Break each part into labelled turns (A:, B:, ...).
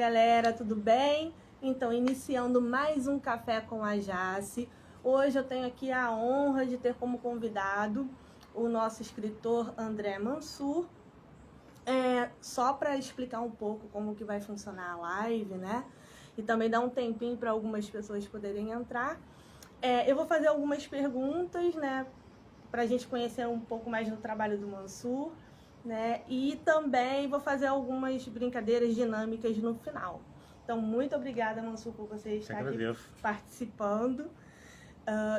A: galera, tudo bem? Então, iniciando mais um Café com a Jace. Hoje eu tenho aqui a honra de ter como convidado o nosso escritor André Mansur. Só para explicar um pouco como que vai funcionar a live, né? E também dar um tempinho para algumas pessoas poderem entrar. Eu vou fazer algumas perguntas, né? Para a gente conhecer um pouco mais do trabalho do Mansur, né? E também vou fazer algumas brincadeiras dinâmicas no final. Então, muito obrigada, Mansur, por você estar aqui participando.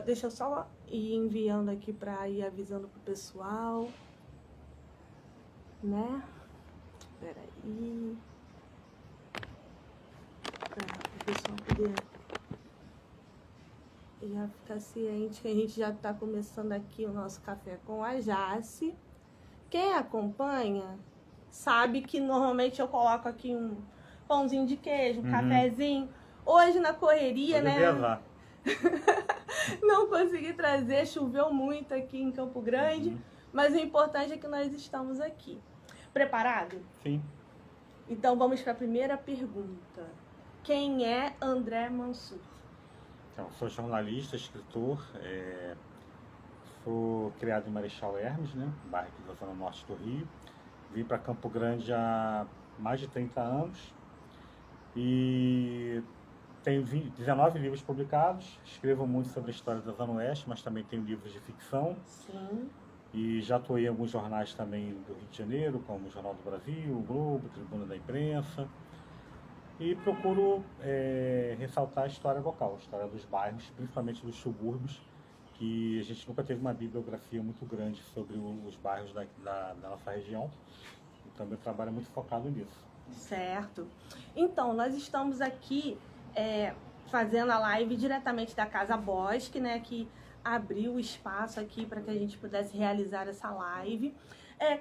A: Deixa eu só ir enviando aqui para ir avisando pro pessoal, né? Peraí. Para o pessoal poder já ficar ciente que a gente já está começando aqui o nosso Café com a Jace. Quem acompanha sabe que normalmente eu coloco aqui um pãozinho de queijo, um cafezinho. Hoje na correria, né? Não consegui trazer, choveu muito aqui em Campo Grande, mas o importante é que nós estamos aqui. Preparado?
B: Sim.
A: Então vamos para a primeira pergunta. Quem é André Mansur?
B: Então, sou jornalista, escritor, sou criado em Marechal Hermes, né, bairro aqui da Zona Norte do Rio. Vim para Campo Grande há mais de 30 anos e tenho 19 livros publicados. Escrevo muito sobre a história da Zona Oeste, mas também tenho livros de ficção.
A: Sim.
B: E já atuei em alguns jornais também do Rio de Janeiro, como o Jornal do Brasil, o Globo, Tribuna da Imprensa. E procuro ressaltar a história local, a história dos bairros, principalmente dos subúrbios, que a gente nunca teve uma bibliografia muito grande sobre os bairros da nossa região. Então, meu trabalho é muito focado nisso.
A: Certo. Então, nós estamos aqui fazendo a live diretamente da Casa Bosque, né, que abriu o espaço aqui para que a gente pudesse realizar essa live.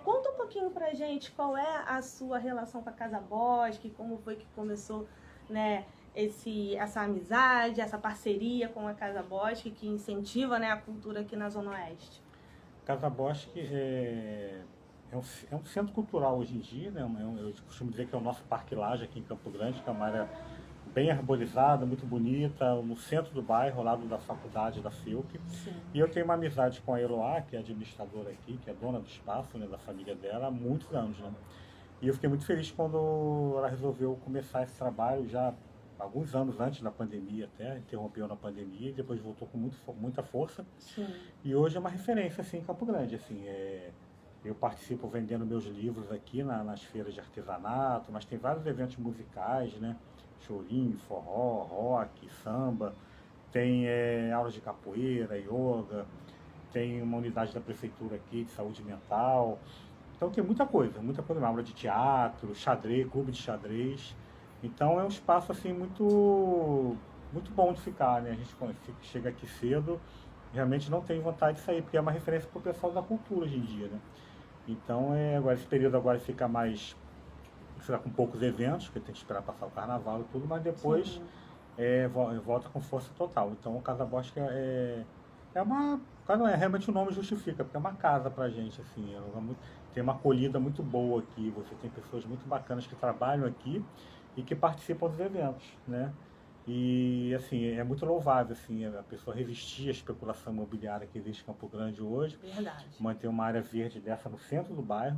A: Conta um pouquinho pra gente qual é a sua relação com a Casa Bosque, como foi que começou, né, essa amizade, essa parceria com a Casa Bosque que incentiva, né, a cultura aqui na Zona Oeste.
B: Casa Bosque é um centro cultural hoje em dia, né? Eu costumo dizer que é o nosso Parque Lage aqui em Campo Grande, que é uma área bem arborizada, muito bonita, no centro do bairro, ao lado da faculdade da FEUP.
A: Sim.
B: E eu tenho uma amizade com a Eloá, que é administradora aqui, que é dona do espaço, né, da família dela, há muitos anos, né? E eu fiquei muito feliz quando ela resolveu começar esse trabalho já alguns anos antes da pandemia até, interrompeu na pandemia e depois voltou com muita força.
A: Sim.
B: E hoje é uma referência assim, em Campo Grande, assim, eu participo vendendo meus livros aqui nas feiras de artesanato, mas tem vários eventos musicais, né? Chorinho, forró, rock, samba, tem aulas de capoeira, yoga, tem uma unidade da prefeitura aqui de saúde mental. Então tem muita coisa, uma aula de teatro, xadrez, clube de xadrez. Então é um espaço assim muito bom de ficar, né? A gente quando chega aqui cedo, realmente não tem vontade de sair, porque é uma referência para o pessoal da cultura hoje em dia, né? Então agora esse período agora fica com poucos eventos, porque tem que esperar passar o carnaval e tudo, mas depois volta com força total. Então o Casa Bosque realmente o nome justifica, porque é uma casa pra gente, assim, tem uma acolhida muito boa aqui, você tem pessoas muito bacanas que trabalham aqui e que participam dos eventos, né? E assim, é muito louvável assim, a pessoa resistir à especulação imobiliária que existe em Campo Grande hoje.
A: Verdade.
B: Manter uma área verde dessa no centro do bairro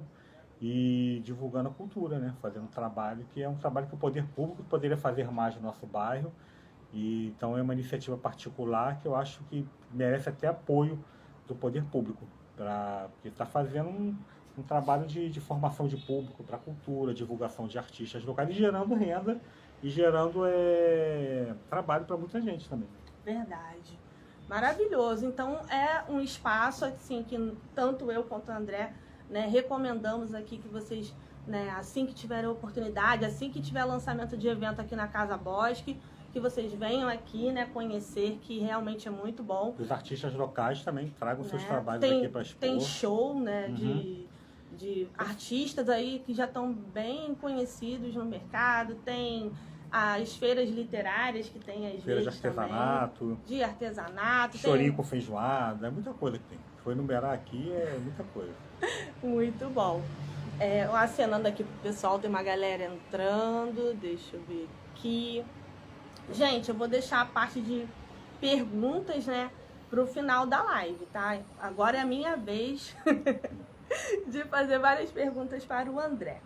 B: e divulgando a cultura, né? Fazendo um trabalho que é um trabalho que o poder público poderia fazer mais no nosso bairro. E então é uma iniciativa particular que eu acho que merece até apoio do poder público, porque está fazendo um trabalho de formação de público para a cultura, divulgação de artistas locais e gerando renda e gerando trabalho para muita gente também.
A: Verdade. Maravilhoso. Então é um espaço assim que tanto eu quanto o André, né, recomendamos aqui que vocês, né, assim que tiverem oportunidade, assim que tiver lançamento de evento aqui na Casa Bosque, que vocês venham aqui, né, conhecer, que realmente é muito bom.
B: Os artistas locais também tragam seus trabalhos aqui para expor.
A: Tem show, né, de artistas aí que já estão bem conhecidos no mercado, tem as feiras literárias que tem às
B: Feira
A: vezes
B: de artesanato.
A: também, de artesanato.
B: Chorinho com feijoada, é muita coisa que tem. Foi enumerar aqui, é muita coisa.
A: Muito bom. Acenando aqui pro pessoal, tem uma galera entrando, deixa eu ver aqui. Gente, eu vou deixar a parte de perguntas, né, pro final da live, tá? Agora é a minha vez de fazer várias perguntas para o André.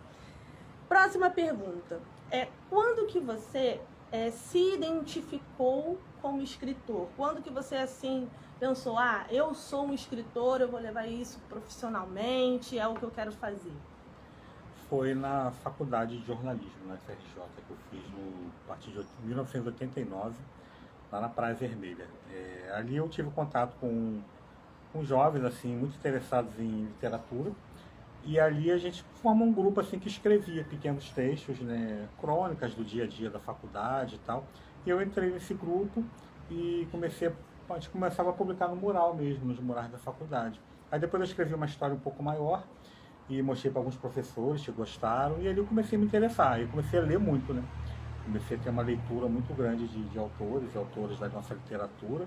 A: Próxima pergunta. Quando que você se identificou como escritor? Quando que você, assim, pensou, eu sou um escritor, eu vou levar isso profissionalmente, é o que eu quero fazer?
B: Foi na faculdade de jornalismo, na FRJ, que eu fiz a partir de 1989, lá na Praia Vermelha. Ali eu tive contato com jovens assim muito interessados em literatura, e ali a gente formou um grupo assim que escrevia pequenos textos, né, crônicas do dia a dia da faculdade e tal. E eu entrei nesse grupo e a gente começava a publicar no mural mesmo, nos murais da faculdade. Aí depois eu escrevi uma história um pouco maior e mostrei para alguns professores que gostaram, e ali eu comecei a me interessar, eu comecei a ler muito, né? Comecei a ter uma leitura muito grande de autores e autoras da nossa literatura,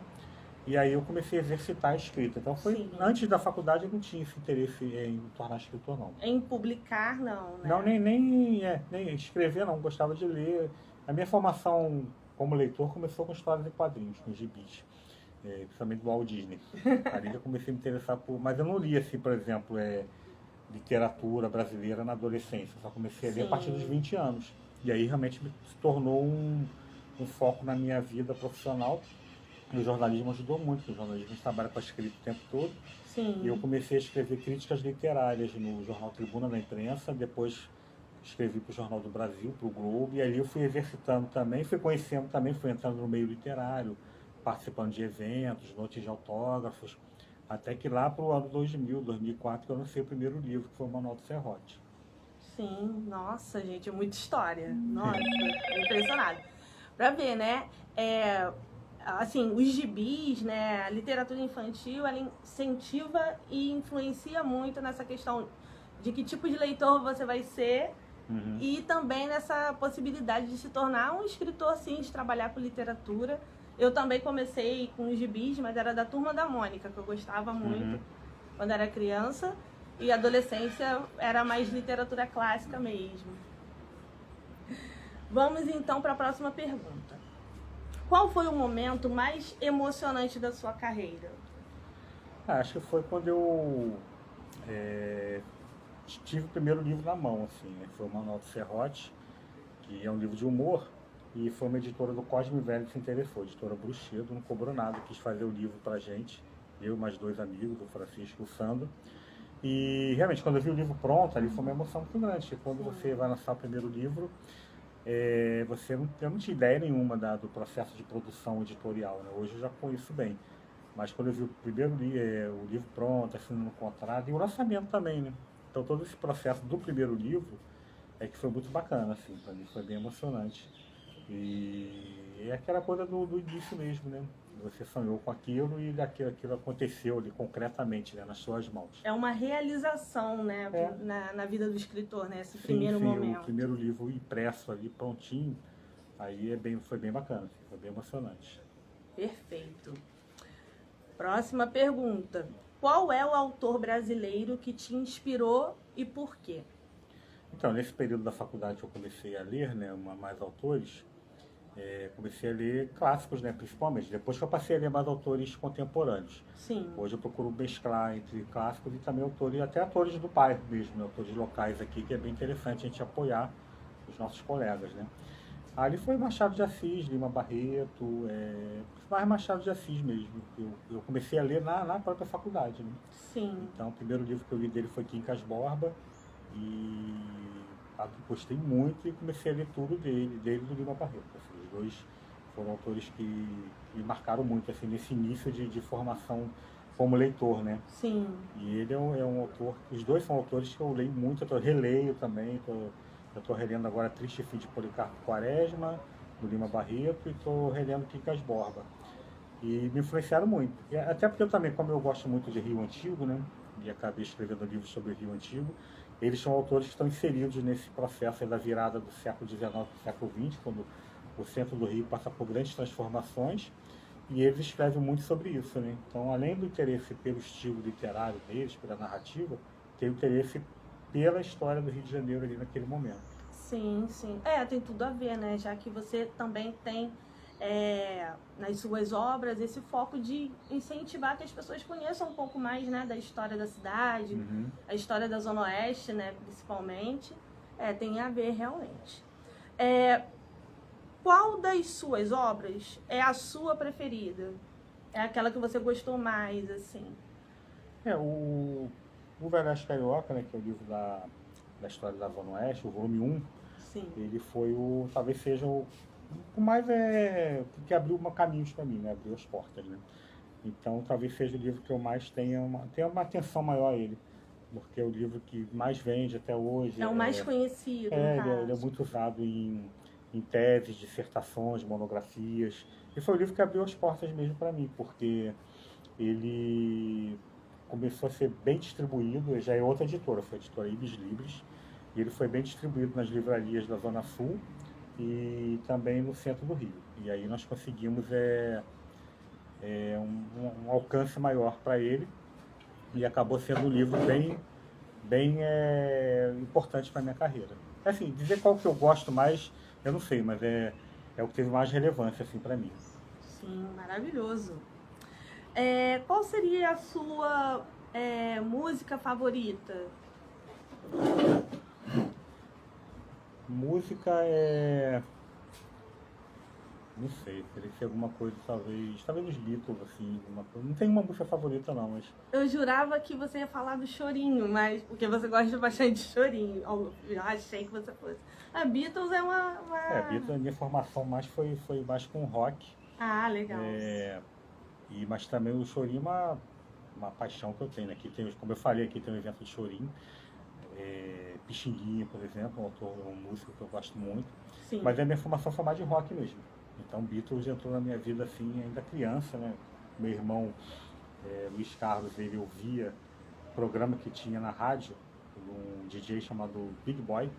B: e aí eu comecei a exercitar a escrita. Então
A: Sim.
B: Antes da faculdade eu não tinha esse interesse em me tornar escritor, não.
A: Em publicar, não, né?
B: Não, nem escrever, não, gostava de ler. A minha formação como leitor começou com histórias em quadrinhos, com gibis, principalmente do Walt Disney. Ali eu comecei a me interessar por... Mas eu não lia, assim, por exemplo, literatura brasileira na adolescência. Eu só comecei a ler a partir dos 20 anos. E aí realmente se tornou um foco na minha vida profissional. E o jornalismo ajudou muito, porque o jornalismo a gente trabalha com a escrita o tempo todo.
A: Sim.
B: E eu comecei a escrever críticas literárias no jornal Tribuna da Imprensa, depois escrevi para o Jornal do Brasil, para o Globo, e ali eu fui exercitando também, fui conhecendo também, fui entrando no meio literário, participando de eventos, noites de autógrafos, até que lá para o ano 2000, 2004, que eu lancei o primeiro livro, que foi o Manual do Serrote.
A: Sim, nossa, gente, é muita história. Nossa, impressionado. Pra ver, né? Assim, os gibis, né? A literatura infantil, ela incentiva e influencia muito nessa questão de que tipo de leitor você vai ser.
B: Uhum.
A: E também nessa possibilidade de se tornar um escritor, sim, de trabalhar com literatura. Eu também comecei com os gibis, mas era da Turma da Mônica, que eu gostava muito quando era criança. E adolescência era mais literatura clássica mesmo. Vamos então para a próxima pergunta. Qual foi o momento mais emocionante da sua carreira?
B: Acho que foi quando eu tive o primeiro livro na mão, assim, né? Foi o Manual do Serrote, que é um livro de humor, e foi uma editora do Cosme Velho que se interessou, a editora Bruxedo, não cobrou nada, quis fazer o livro pra gente, eu e mais dois amigos, o Francisco e o Sandro. E realmente, quando eu vi o livro pronto, ali foi uma emoção muito grande, porque quando você vai lançar o primeiro livro, eu não tinha ideia nenhuma do processo de produção editorial, né? Hoje eu já conheço bem. Mas quando eu vi o primeiro o livro pronto, assinando o contrato, e o lançamento também, né? Então todo esse processo do primeiro livro que foi muito bacana, assim, para mim foi bem emocionante. E é aquela coisa do início mesmo, né? Você sonhou com aquilo e aquilo aconteceu ali concretamente, né, nas suas mãos.
A: É uma realização, né, na vida do escritor, né, esse
B: sim,
A: primeiro momento.
B: O primeiro livro impresso ali, prontinho, aí foi bem bacana, assim, foi bem emocionante.
A: Perfeito. Próxima pergunta. Qual é o autor brasileiro que te inspirou e por quê?
B: Então, nesse período da faculdade que eu comecei a ler, né, mais autores, comecei a ler clássicos, né, principalmente. Depois que eu passei a ler mais autores contemporâneos.
A: Sim.
B: Hoje eu procuro mesclar entre clássicos e também autores, até atores do bairro mesmo, né, autores locais aqui, que é bem interessante a gente apoiar os nossos colegas, né. Ali foi Machado de Assis, Lima Barreto, mais Machado de Assis mesmo. Eu comecei a ler na própria faculdade, né.
A: Sim.
B: Então o primeiro livro que eu li dele foi Quincas Borba, e gostei muito e comecei a ler tudo dele e do Lima Barreto. Assim, os dois foram autores que me marcaram muito assim, nesse início de formação como leitor, né?
A: Sim.
B: E ele é um autor, os dois são autores que eu leio muito, eu releio também, eu estou relendo agora Triste Fim de Policarpo Quaresma, do Lima Barreto, e estou relendo Quincas Borba. E me influenciaram muito. E até porque eu também, como eu gosto muito de Rio Antigo, né? E acabei escrevendo livros sobre o Rio Antigo, eles são autores que estão inseridos nesse processo da virada do século XIX para o século XX, quando o centro do Rio passa por grandes transformações, e eles escrevem muito sobre isso, né? Então, além do interesse pelo estilo literário deles, pela narrativa, tem o interesse pela história do Rio de Janeiro ali naquele momento.
A: Sim, sim. Tem tudo a ver, né? Já que você também tem nas suas obras esse foco de incentivar que as pessoas conheçam um pouco mais, né, da história da cidade, a história da Zona Oeste, né, principalmente. Tem a ver realmente. Qual das suas obras é a sua preferida? É aquela que você gostou mais, assim?
B: O Velho Oeste Carioca, né, que é o livro da história da Zona Oeste, o volume 1,
A: Sim.
B: ele foi talvez seja o mais que abriu caminhos para mim, né, abriu as portas, né. Então talvez seja o livro que eu mais tenha uma atenção maior a ele, porque é o livro que mais vende até hoje.
A: É o mais conhecido, no caso.
B: Ele é muito usado em teses, dissertações, monografias. E foi o livro que abriu as portas mesmo para mim, porque ele começou a ser bem distribuído, já é outra editora, foi a editora Ibis Libris, e ele foi bem distribuído nas livrarias da Zona Sul e também no centro do Rio. E aí nós conseguimos um alcance maior para ele, e acabou sendo um livro bem importante para minha carreira. Assim, dizer qual que eu gosto mais, eu não sei, mas é o que teve mais relevância assim, para mim.
A: Sim, maravilhoso. Qual seria a sua música favorita?
B: Música não sei, teria que ser alguma coisa, talvez os Beatles, assim, uma coisa. Não tem uma música favorita não, mas...
A: Eu jurava que você ia falar do Chorinho, mas porque você gosta bastante de Chorinho. Eu achei que você fosse. A Beatles é uma...
B: Beatles, a minha formação mais foi mais com rock.
A: Ah, legal.
B: Mas também o Chorinho é uma paixão que eu tenho, né? Aqui tem, como eu falei, aqui tem um evento de Chorinho. Pixinguinha, por exemplo, um músico que eu gosto muito.
A: Sim.
B: Mas a minha formação foi mais de rock mesmo. Então Beatles entrou na minha vida assim, ainda criança, né? Meu irmão Luiz Carlos, ele ouvia programa que tinha na rádio, um DJ chamado Big Boy,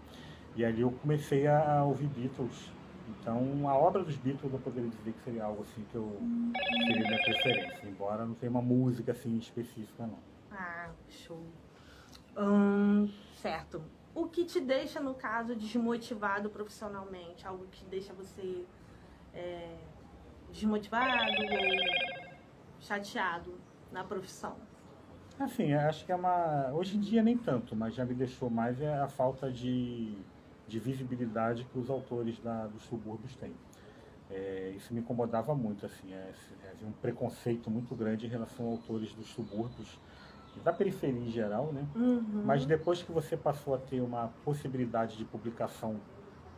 B: e ali eu comecei a ouvir Beatles. Então a obra dos Beatles eu poderia dizer que seria algo assim que eu seria minha preferência, embora não tenha uma música assim específica não.
A: Ah, show. Certo. O que te deixa, no caso, desmotivado profissionalmente? Algo que deixa você desmotivado ou chateado na profissão?
B: Assim, acho que hoje em dia nem tanto, mas já me deixou mais a falta de visibilidade que os autores dos subúrbios têm. Isso me incomodava muito, assim, havia um preconceito muito grande em relação a autores dos subúrbios, da periferia em geral, né? Mas depois que você passou a ter uma possibilidade de publicação,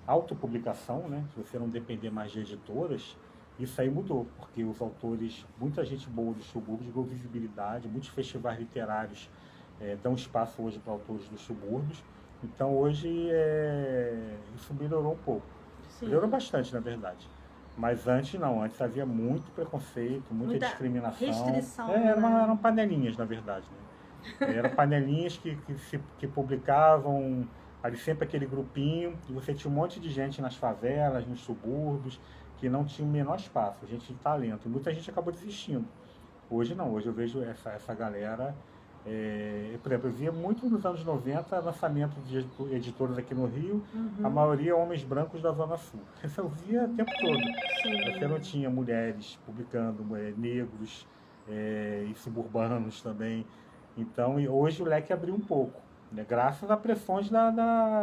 B: autopublicação, né? Se você não depender mais de editoras, isso aí mudou, porque os autores, muita gente boa dos subúrbios ganhou visibilidade, muitos festivais literários dão espaço hoje para autores dos subúrbios. Então hoje isso melhorou um pouco. Sim. Melhorou bastante, na verdade. Mas antes não, antes havia muito preconceito, muita discriminação.
A: Restrição.
B: Eram panelinhas, na verdade. Né? Eram panelinhas que publicavam ali sempre aquele grupinho, e você tinha um monte de gente nas favelas, nos subúrbios, que não tinha o menor espaço, gente de talento. E muita gente acabou desistindo. Hoje não, hoje eu vejo essa galera. Por exemplo, eu via muito nos anos 90 lançamento de editoras aqui no Rio, a maioria homens brancos da Zona Sul. Isso eu via o tempo todo.
A: Sim.
B: Você não tinha mulheres publicando, negros e suburbanos também. Então, hoje o leque abriu um pouco, né? Graças a pressões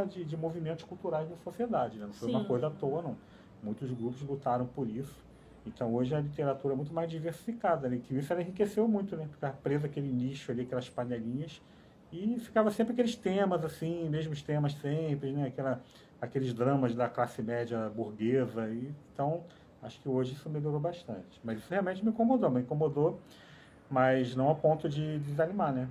B: de movimentos culturais da sociedade. Né? Não foi uma coisa à toa, não. Muitos grupos lutaram por isso. Então hoje a literatura é muito mais diversificada, né? Que isso ela enriqueceu muito, né? Ficava preso aquele nicho ali, aquelas panelinhas, e ficava sempre aqueles temas assim, mesmos temas sempre, né? Aqueles dramas da classe média burguesa. Então acho que hoje isso melhorou bastante. Mas isso realmente me incomodou, mas não a ponto de desanimar, né?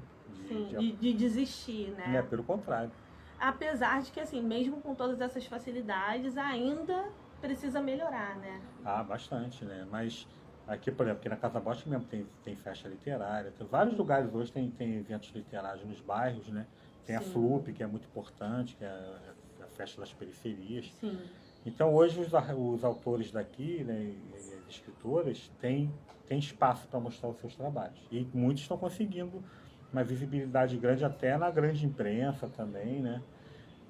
A: De desistir, né?
B: Pelo contrário.
A: Apesar de que, assim, mesmo com todas essas facilidades, ainda precisa melhorar, né?
B: Bastante, né? Mas aqui, por exemplo, aqui na Casa Bosch mesmo tem festa literária. Tem vários lugares hoje tem eventos literários nos bairros, né? Tem a FLUP, que é muito importante, que é a festa das periferias.
A: Sim.
B: Então hoje os autores daqui, né, escritores, têm espaço para mostrar os seus trabalhos. E muitos estão conseguindo uma visibilidade grande até na grande imprensa também, né?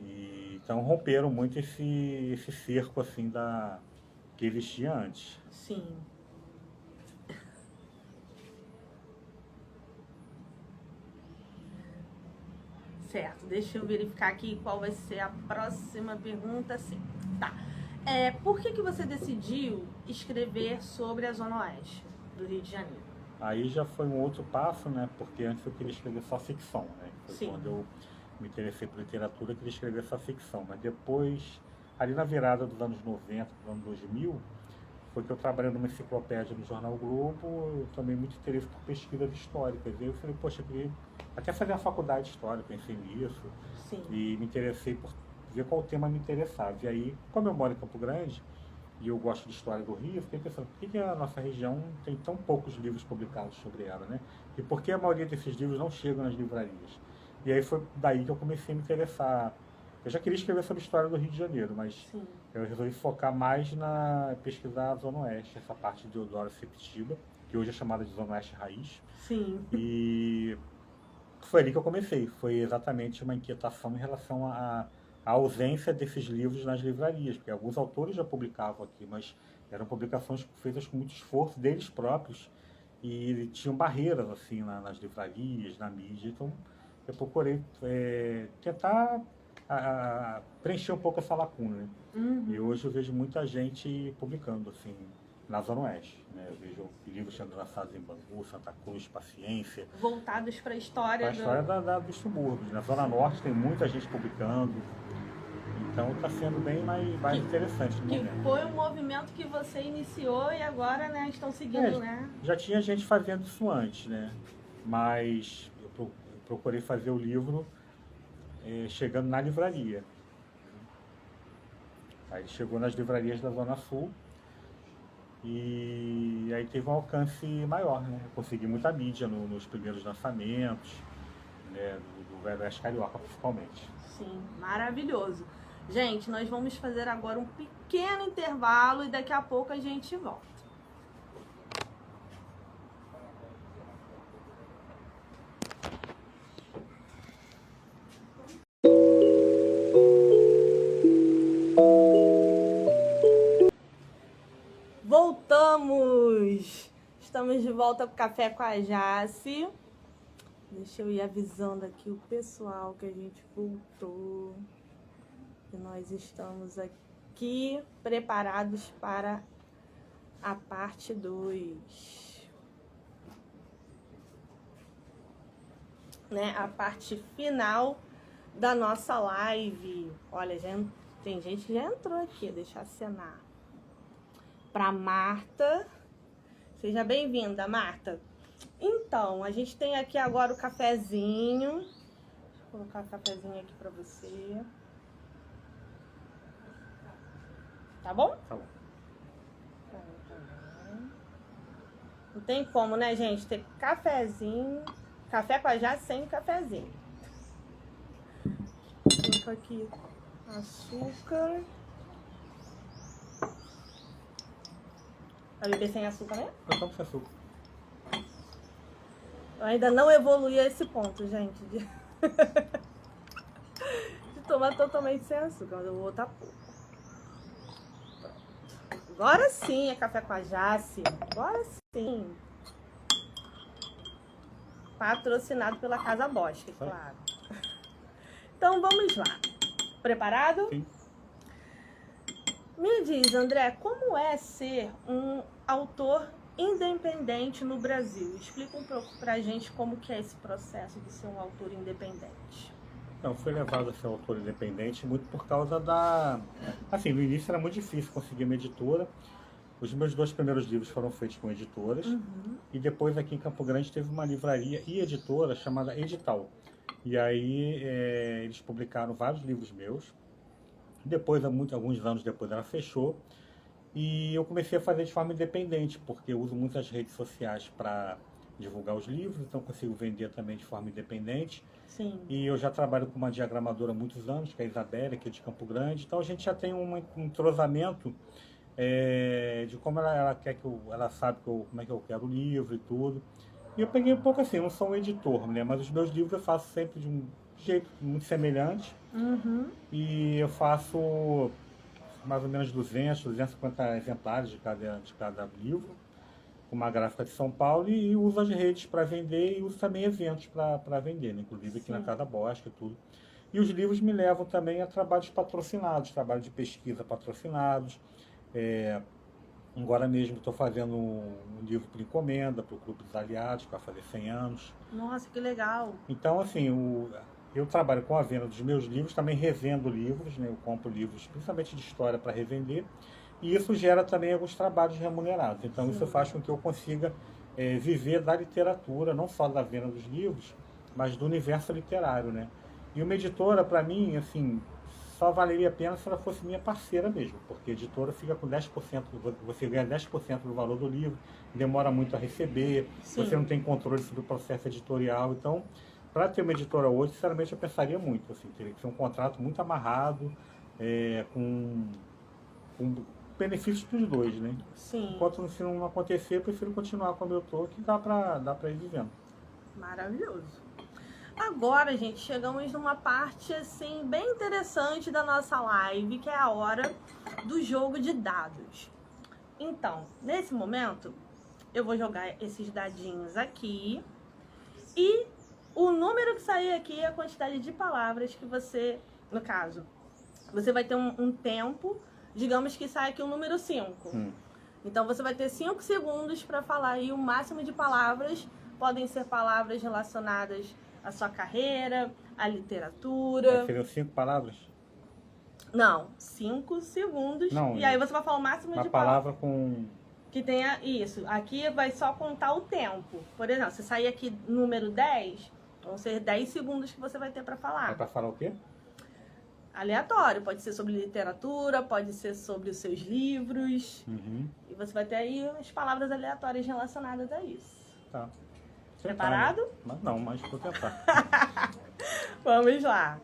B: E, então romperam muito esse cerco assim que existia antes.
A: Sim. Certo, deixa eu verificar aqui qual vai ser a próxima pergunta. Sim, tá. Por que você decidiu escrever sobre a Zona Oeste do Rio de Janeiro?
B: Aí já foi um outro passo, né? Porque antes eu queria escrever só ficção, né? Foi
A: Sim.
B: quando eu me interessei por literatura, eu queria escrever só ficção. Mas depois, ali na virada dos anos 90 para os anos 2000, foi que eu trabalhei numa enciclopédia no Jornal Globo, eu também muito interesse por pesquisas históricas. E eu falei, poxa, eu queria até fazer uma faculdade de história, pensei nisso.
A: Sim.
B: E me interessei por ver qual tema me interessava. E aí, como eu moro em Campo Grande, e eu gosto de história do Rio, eu fiquei pensando, por que a nossa região tem tão poucos livros publicados sobre ela, né? E por que a maioria desses livros não chegam nas livrarias? E aí foi daí que eu comecei a me interessar. Eu já queria escrever sobre a história do Rio de Janeiro, mas
A: Sim.
B: eu resolvi focar mais na pesquisar a Zona Oeste, essa parte de Deodoro Sepetiba, que hoje é chamada de Zona Oeste Raiz.
A: Sim.
B: E foi ali que eu comecei. Foi exatamente uma inquietação em relação à ausência desses livros nas livrarias, porque alguns autores já publicavam aqui, mas eram publicações feitas com muito esforço deles próprios e tinham barreiras assim nas livrarias, na mídia. Então eu procurei tentar preencher um pouco essa lacuna, né?
A: Uhum.
B: E hoje eu vejo muita gente publicando assim na Zona Oeste, né? Eu vejo livros sendo lançados em Bangu, Santa Cruz, Paciência.
A: Voltados para a história,
B: A história dos subúrbios. Na Zona Norte tem muita gente publicando. Então está sendo bem mais interessante no momento.
A: Que foi um movimento que você iniciou e agora, né, estão seguindo, né?
B: Já tinha gente fazendo isso antes, né? Mas eu procurei fazer o livro chegando na livraria. Aí chegou nas livrarias da Zona Sul e aí teve um alcance maior, né? Eu consegui muita mídia nos primeiros lançamentos, né? do Velho Oeste Carioca, principalmente.
A: Sim, maravilhoso. Gente, nós vamos fazer agora um pequeno intervalo e daqui a pouco a gente volta. Voltamos! Estamos de volta para o Café com a Jace. Deixa eu ir avisando aqui o pessoal que a gente voltou. Que nós estamos aqui preparados para a parte 2. Né? A parte final da nossa live. Olha, tem gente que já entrou aqui, deixa eu acenar. Para Marta. Seja bem-vinda, Marta. Então, a gente tem aqui agora o cafezinho. Deixa eu colocar o cafezinho aqui para você. Tá bom?
B: Tá bom.
A: Não tem como, né, gente? Ter cafezinho. Café com a Jace sem cafezinho. Coloco aqui açúcar. Vai beber sem açúcar, né?
B: Eu tomo sem açúcar.
A: Eu ainda não evoluí a esse ponto, gente. De tomar totalmente sem açúcar. Mas eu vou botar pouco. Agora sim é café com a Jace. Agora sim. Patrocinado pela Casa Bosque, claro. Então vamos lá. Preparado?
B: Sim.
A: Me diz, André, como é ser um autor independente no Brasil? Explica um pouco pra gente como que é esse processo de ser um autor independente.
B: Não, fui levado a ser autor independente muito por causa Assim, no início era muito difícil conseguir uma editora. Os meus 2 primeiros livros foram feitos com editoras.
A: Uhum.
B: E depois aqui em Campo Grande teve uma livraria e editora chamada Edital. E aí eles publicaram vários livros meus. Depois, alguns anos depois, ela fechou. E eu comecei a fazer de forma independente, porque eu uso muitas redes sociais para divulgar os livros, então consigo vender também de forma independente.
A: Sim.
B: E eu já trabalho com uma diagramadora há muitos anos, que é a Isabelle, que é de Campo Grande. Então a gente já tem um entrosamento de como ela quer ela sabe como é que eu quero o livro e tudo. E eu peguei um pouco assim, eu não sou um editor, né? Mas os meus livros eu faço sempre de um jeito muito semelhante.
A: Uhum.
B: E eu faço mais ou menos 250 exemplares de cada livro, com uma gráfica de São Paulo, e uso as redes para vender e uso também eventos para vender, né? Inclusive aqui na
A: Sim.
B: Casa Bosque e tudo. E os livros me levam também a trabalhos patrocinados, trabalhos de pesquisa patrocinados. É, agora mesmo estou fazendo um livro por encomenda para o Clube dos Aliados, que vai fazer 100 anos.
A: Nossa, que legal.
B: Então, assim, eu trabalho com a venda dos meus livros, também revendo livros, né? Eu compro livros, principalmente de história, para revender. E isso gera também alguns trabalhos remunerados. Então, isso
A: Sim.
B: faz com que eu consiga viver da literatura, não só da venda dos livros, mas do universo literário, né? E uma editora, para mim, assim, só valeria a pena se ela fosse minha parceira mesmo, porque a editora fica com 10%, você ganha 10% do valor do livro, demora muito a receber,
A: Sim.
B: você não tem controle sobre o processo editorial. Então, para ter uma editora hoje, sinceramente, eu pensaria muito. Assim, teria que ser um contrato muito amarrado, com benefícios para os dois, né?
A: Sim.
B: Enquanto isso não acontecer, eu prefiro continuar como eu estou, que dá para ir vivendo.
A: Maravilhoso. Agora, gente, chegamos numa parte assim bem interessante da nossa live, que é a hora do jogo de dados. Então, nesse momento, eu vou jogar esses dadinhos aqui e o número que sair aqui é a quantidade de palavras que você, no caso, você vai ter um tempo, digamos que sai aqui o número 5. Então você vai ter 5 segundos para falar aí o máximo de palavras. Podem ser palavras relacionadas à sua carreira, à literatura.
B: Seriam 5 palavras?
A: Não, 5 segundos.
B: Não,
A: e aí você vai falar o máximo
B: uma
A: de
B: palavra com...
A: que tenha isso. Aqui vai só contar o tempo. Por exemplo, se sair aqui número 10, vão ser 10 segundos que você vai ter para falar.
B: É para falar o quê?
A: Aleatório. Pode ser sobre literatura, pode ser sobre os seus livros. E você vai ter aí as palavras aleatórias relacionadas a isso.
B: Tá.
A: Preparado?
B: Mas não, mas vou tentar.
A: Vamos lá.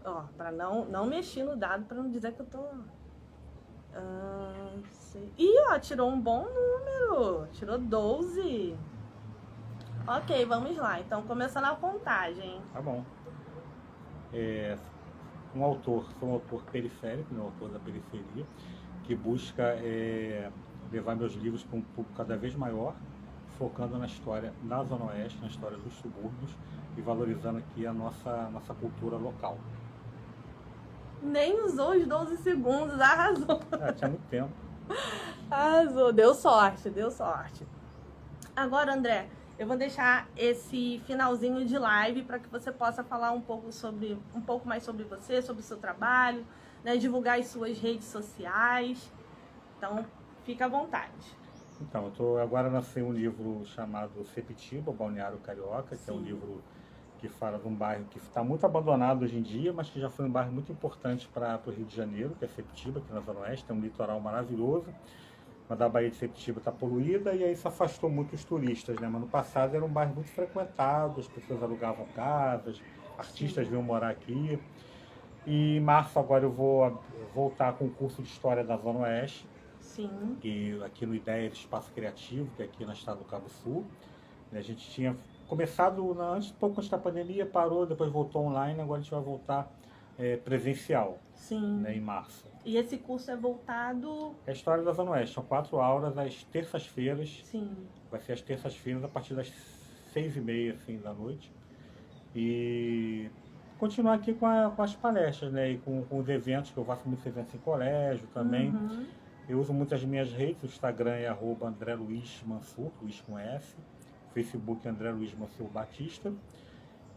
A: Ó, pra não mexer no dado, pra não dizer que eu tô... Ih, ó, tirou um bom número. Tirou 12. Ok, vamos lá. Então, começando a contagem.
B: Tá bom. Sou um autor periférico, um autor da periferia, que busca levar meus livros para um público cada vez maior, focando na história da Zona Oeste, na história dos subúrbios e valorizando aqui a nossa cultura local.
A: Nem usou os 12 segundos, arrasou.
B: Tinha muito tempo.
A: Arrasou, deu sorte, deu sorte. Agora, André, eu vou deixar esse finalzinho de live para que você possa falar um pouco mais sobre você, sobre o seu trabalho, né, divulgar as suas redes sociais. Então, fica à vontade.
B: Então, agora lancei um livro chamado Sepetiba, Balneário Carioca, que é um livro que fala de um bairro que está muito abandonado hoje em dia, mas que já foi um bairro muito importante para o Rio de Janeiro, que é Sepetiba, aqui na Zona Oeste, tem um litoral maravilhoso, mas a Baía de Sepetiba está poluída e aí isso afastou muitos turistas, né? Mas no passado era um bairro muito frequentado, as pessoas alugavam casas, artistas vinham morar aqui. E em março agora eu vou voltar com o curso de História da Zona Oeste, que aqui no Ideia do Espaço Criativo, que é aqui na Estado do Cabo Sul. A gente tinha começado pouco antes da pandemia, parou, depois voltou online, agora a gente vai voltar presencial, né, em março.
A: E esse curso é voltado...
B: É a História da Zona Oeste, são 4 aulas às terças-feiras.
A: Sim.
B: Vai ser às terças-feiras, a partir das 6h30 assim, da noite. E continuar aqui com as palestras, né, e com os eventos, que eu faço muitos eventos em colégio também. Eu uso muito as minhas redes, o Instagram é @AndréLuizMansur, Luiz com S. Facebook André Luiz Mansur Batista.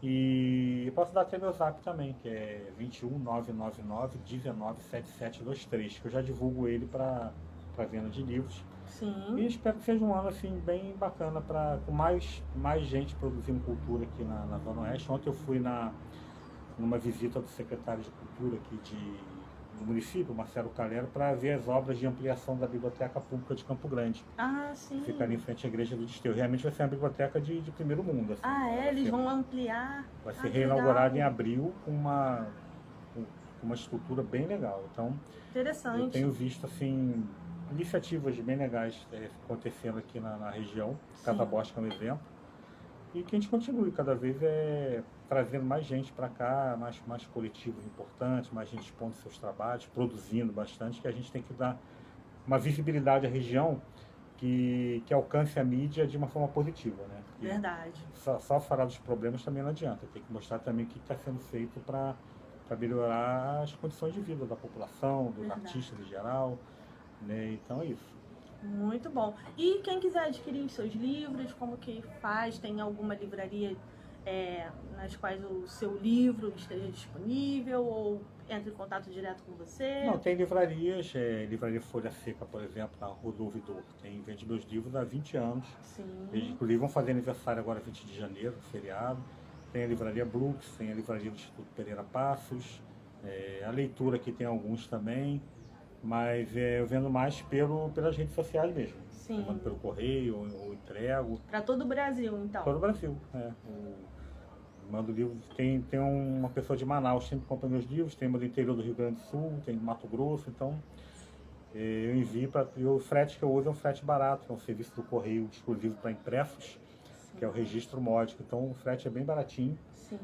B: E posso dar até meu zap também, que é 21999197723, que eu já divulgo ele para venda de livros. E espero que seja um ano assim, bem bacana, com mais gente produzindo cultura aqui na Zona Oeste. Ontem eu fui numa visita do secretário de Cultura aqui do município, Marcelo Calero, para ver as obras de ampliação da Biblioteca Pública de Campo Grande. Fica ali em frente à Igreja do Desterro. Realmente vai ser uma biblioteca de primeiro mundo. Assim.
A: Eles vão ampliar?
B: Vai ser reinaugurada em abril com uma estrutura bem legal. Então,
A: interessante.
B: Eu tenho visto assim iniciativas bem legais acontecendo aqui na região.
A: Sim.
B: Casa Bosca é um exemplo. E que a gente continue cada vez trazendo mais gente para cá, mais coletivos importantes, mais gente expondo seus trabalhos, produzindo bastante, que a gente tem que dar uma visibilidade à região que alcance a mídia de uma forma positiva, né? E
A: Verdade.
B: só falar dos problemas também não adianta, tem que mostrar também o que está sendo feito para melhorar as condições de vida da população, dos artistas em geral, né? Então é isso.
A: Muito bom. E quem quiser adquirir os seus livros, como que faz? Tem alguma livraria nas quais o seu livro esteja disponível ou entre em contato direto com você?
B: Não, tem livrarias, Livraria Folha Seca, por exemplo, na Rua do Ouvidor. Vende meus livros há 20 anos.
A: Sim.
B: Eles, inclusive, vão fazer aniversário agora, 20 de janeiro, feriado. Tem a Livraria Brooks, tem a Livraria do Instituto Pereira Passos. A leitura aqui tem alguns também. Mas eu vendo mais pelas redes sociais mesmo.
A: Sim.
B: Eu mando pelo correio, ou entrego.
A: Para todo o Brasil, então?
B: Todo o Brasil, mando livros. Tem uma pessoa de Manaus que sempre compra meus livros, tem uma do interior do Rio Grande do Sul, tem do Mato Grosso, então eu envio o frete que eu uso é um frete barato, é um serviço do correio exclusivo para impressos, sim, que é o registro módico, então o frete é bem baratinho.
A: Sim.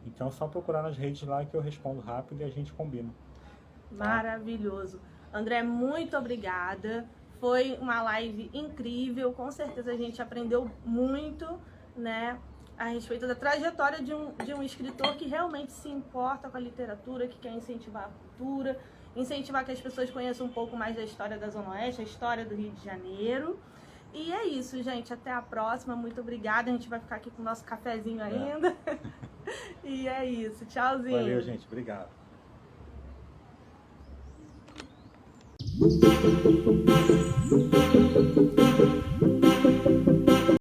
B: Então é só procurar nas redes lá que eu respondo rápido e a gente combina.
A: Maravilhoso. André, muito obrigada. Foi uma live incrível. Com certeza a gente aprendeu muito, né, a respeito da trajetória de um escritor que realmente se importa com a literatura, que quer incentivar a cultura, incentivar que as pessoas conheçam um pouco mais da história da Zona Oeste, a história do Rio de Janeiro. E é isso, gente. Até a próxima. Muito obrigada. A gente vai ficar aqui com o nosso cafezinho ainda. E é isso. Tchauzinho.
B: Valeu, gente. Obrigado.